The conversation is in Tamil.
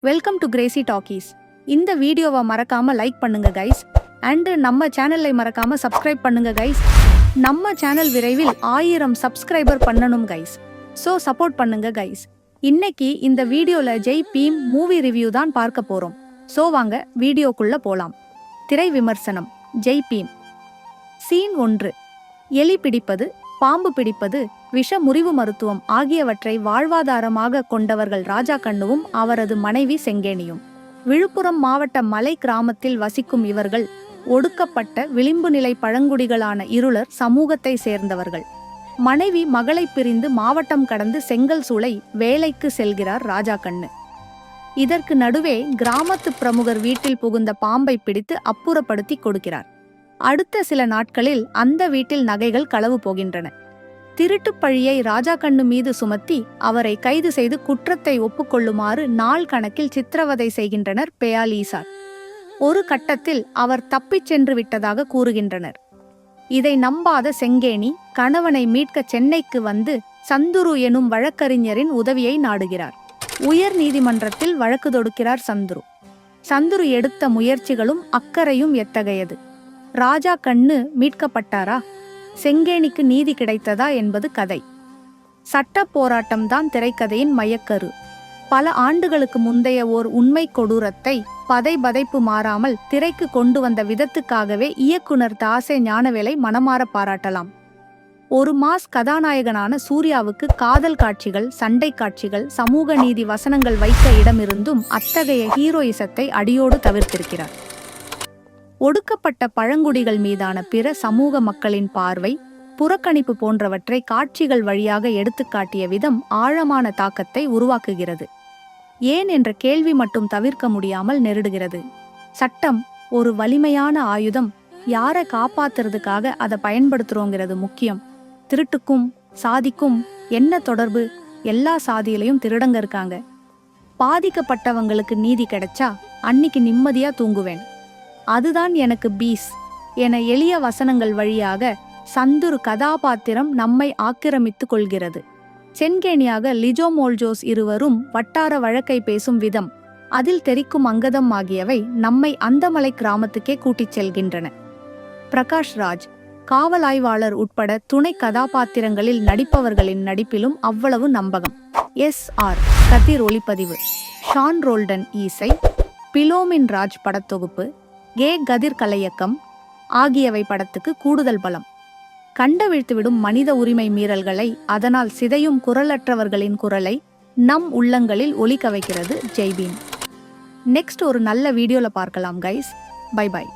Welcome to Crazy talkies. இந்த வீடியோவை மறக்காம லைக் பண்ணுங்க கைஸ். அண்ட் நம்ம சேனலை மறக்காம சப்ஸ்கிரைப் பண்ணுங்க கைஸ். நம்ம சேனல் விரைவில் 1000 சப்ஸ்கிரைபர் பண்ணணும் கைஸ். ஸோ சப்போர்ட் பண்ணுங்க கைஸ். இன்னைக்கு இந்த வீடியோல ஜெய் பீம் மூவி ரிவ்யூ தான் பார்க்க போறோம். ஸோ வாங்க வீடியோக்குள்ள போலாம். திரை விமர்சனம். ஜெய் பீம். சீன் 1. எலி பிடிப்பது, பாம்பு பிடிப்பது, விஷ முறிவு மருத்துவம் ஆகியவற்றை வாழ்வாதாரமாக கொண்டவர்கள் ராஜா கண்ணுவும் அவரது மனைவி செங்கேணியும். விழுப்புரம் மாவட்ட மலை கிராமத்தில் வசிக்கும் இவர்கள் ஒடுக்கப்பட்ட விளிம்பு நிலை பழங்குடிகளான இருளர் சமூகத்தை சேர்ந்தவர்கள். மனைவி மகளை பிரிந்து மாவட்டம் கடந்து செங்கல் சூளை வேலைக்கு செல்கிறார் ராஜா கண்ணு. இதற்கு நடுவே கிராமத்து பிரமுகர் வீட்டில் புகுந்த பாம்பை பிடித்து அப்புறப்படுத்தி கொடுக்கிறார். அடுத்த சில நாட்களில் அந்த வீட்டில் நகைகள் களவு போகின்றன. திருட்டு பழியை ராஜா கண்ணு மீது சுமத்தி அவரை கைது செய்து குற்றத்தை ஒப்புக்கொள்ளுமாறு நாள் கணக்கில் சித்திரவதை செய்கின்றனர் பெயாலீசார். ஒரு கட்டத்தில் அவர் தப்பிச் சென்று விட்டதாக கூறுகின்றனர். இதை நம்பாத செங்கேணி கணவனை மீட்க சென்னைக்கு வந்து சந்துரு எனும் வழக்கறிஞரின் உதவியை நாடுகிறார். உயர் நீதிமன்றத்தில் வழக்கு தொடுக்கிறார் சந்துரு. சந்துரு எடுத்த முயற்சிகளும் அக்கறையும் எத்தகையது? ராஜா கண்ணு மீட்கப்பட்டாரா? செங்கேணிக்கு நீதி கிடைத்ததா என்பது கதை. சட்ட போராட்டம்தான் திரைக்கதையின் மையக்கரு. பல ஆண்டுகளுக்கு முந்தைய ஓர் உண்மை கொடூரத்தை பதைபதைப்பு மாறாமல் திரைக்கு கொண்டு வந்த விதத்துக்காகவே இயக்குனர் தாசே ஞானவேலை மனமாற பாராட்டலாம். ஒரு மாஸ் கதாநாயகனான சூர்யாவுக்கு காதல் காட்சிகள், சண்டை காட்சிகள், சமூக நீதி வசனங்கள் வைக்க இடமிருந்தும் அத்தகைய ஹீரோயிசத்தை அடியோடு தவிர்த்திருக்கிறார். ஒடுக்கப்பட்ட பழங்குடிகள் மீதான பிற சமூக மக்களின் பார்வை, புறக்கணிப்பு போன்றவற்றை காட்சிகள் வழியாக எடுத்துக்காட்டிய விதம் ஆழமான தாக்கத்தை உருவாக்குகிறது. ஏன் என்ற கேள்வி மட்டும் தவிர்க்க முடியாமல் நெருடுகிறது. சட்டம் ஒரு வலிமையான ஆயுதம். யாரை காப்பாத்துறதுக்காக அதை பயன்படுத்துறோங்கிறது முக்கியம். திருட்டுக்கும் சாதிக்கும் என்ன தொடர்பு? எல்லா சாதியிலையும் திருடங்க இருக்காங்க. பாதிக்கப்பட்டவங்களுக்கு நீதி கிடைச்சா அன்னிக்கு நிம்மதியா தூங்குவேன். அதுதான் எனக்கு பீஸ் என எளிய வசனங்கள் வழியாக சந்துரு கதாபாத்திரம் நம்மை ஆக்கிரமித்து கொள்கிறது. செங்கேணியாக லிஜோ மோல்ஜோஸ் இருவரும் வட்டார வழக்கை பேசும் விதம், அதில் தெரிக்கும் அங்கதம் ஆகியவை நம்மை அந்தமலை கிராமத்துக்கே கூட்டிச் செல்கின்றன. பிரகாஷ் ராஜ், காவல் ஆய்வாளர் உட்பட துணை கதாபாத்திரங்களில் நடிப்பவர்களின் நடிப்பிலும் அவ்வளவு நம்பகம். SR கதிர் ஒளிப்பதிவு, ஷான் ரோல்டன் இசை, பிலோமின் ராஜ் படத்தொகுப்பு, கதிர் கலையக்கம் ஆகியவை படத்துக்கு கூடுதல் பலம். கண்டவிழ்த்துவிடும் மனித உரிமை மீறல்களை, அதனால் சிதையும் குரலற்றவர்களின் குரலை நம் உள்ளங்களில் ஒலிக்க வைக்கிறது ஜெய் பீம். நெக்ஸ்ட் ஒரு நல்ல வீடியோல பார்க்கலாம் கைஸ். By by.